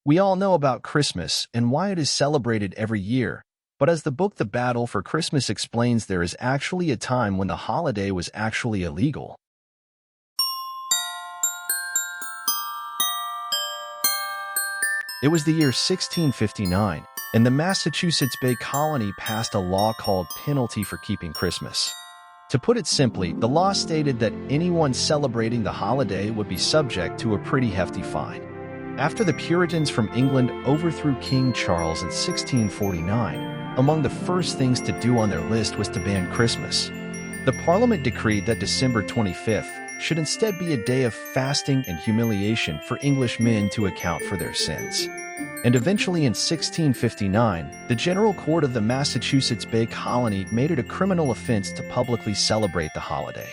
We all know about Christmas and why it is celebrated every year, but as the book The Battle for Christmas explains, there is actually a time when the holiday was actually illegal. It was the year 1659, and the Massachusetts Bay Colony passed a law called Penalty for Keeping Christmas. To put it simply, the law stated that anyone celebrating the holiday would be subject to a pretty hefty fine. After the Puritans from England overthrew King Charles in 1649, among the first things to do on their list was to ban Christmas. The Parliament decreed that December 25th should instead be a day of fasting and humiliation for Englishmen to account for their sins. And eventually in 1659, the General Court of the Massachusetts Bay Colony made it a criminal offense to publicly celebrate the holiday.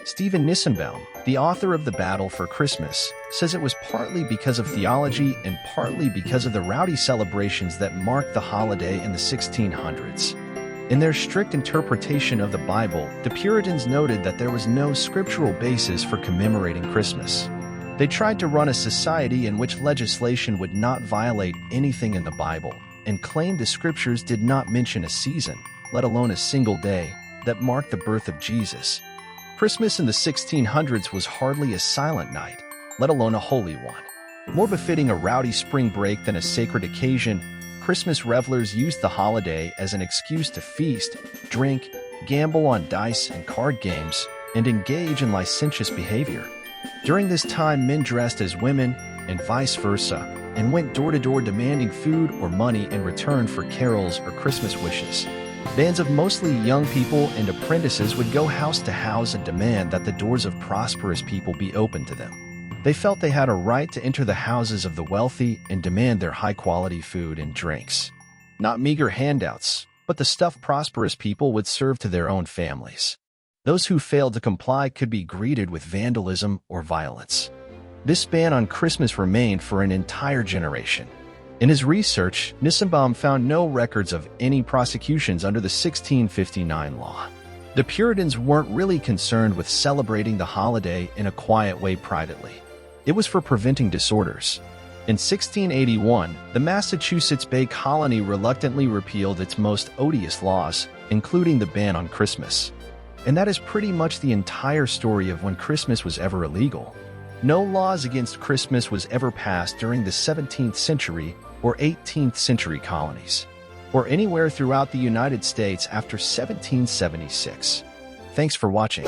Stephen Nissenbaum, the author of The Battle for Christmas, says it was partly because of theology and partly because of the rowdy celebrations that marked the holiday in the 1600s. In their strict interpretation of the Bible, the Puritans noted that there was no scriptural basis for commemorating Christmas. They tried to run a society in which legislation would not violate anything in the Bible, and claimed the scriptures did not mention a season, let alone a single day, that marked the birth of Jesus. Christmas in the 1600s was hardly a silent night, let alone a holy one. More befitting a rowdy spring break than a sacred occasion, Christmas revelers used the holiday as an excuse to feast, drink, gamble on dice and card games, and engage in licentious behavior. During this time, men dressed as women, and vice versa, and went door to door demanding food or money in return for carols or Christmas wishes. Bands of mostly young people and apprentices would go house to house and demand that the doors of prosperous people be opened to them. They felt they had a right to enter the houses of the wealthy and demand their high-quality food and drinks. Not meager handouts, but the stuff prosperous people would serve to their own families. Those who failed to comply could be greeted with vandalism or violence. This ban on Christmas remained for an entire generation. In his research, Nissenbaum found no records of any prosecutions under the 1659 law. The Puritans weren't really concerned with celebrating the holiday in a quiet way privately. It was for preventing disorders. In 1681, the Massachusetts Bay Colony reluctantly repealed its most odious laws, including the ban on Christmas. And that is pretty much the entire story of when Christmas was ever illegal. No laws against Christmas was ever passed during the 17th century or 18th century colonies, or anywhere throughout the United States after 1776. Thanks for watching.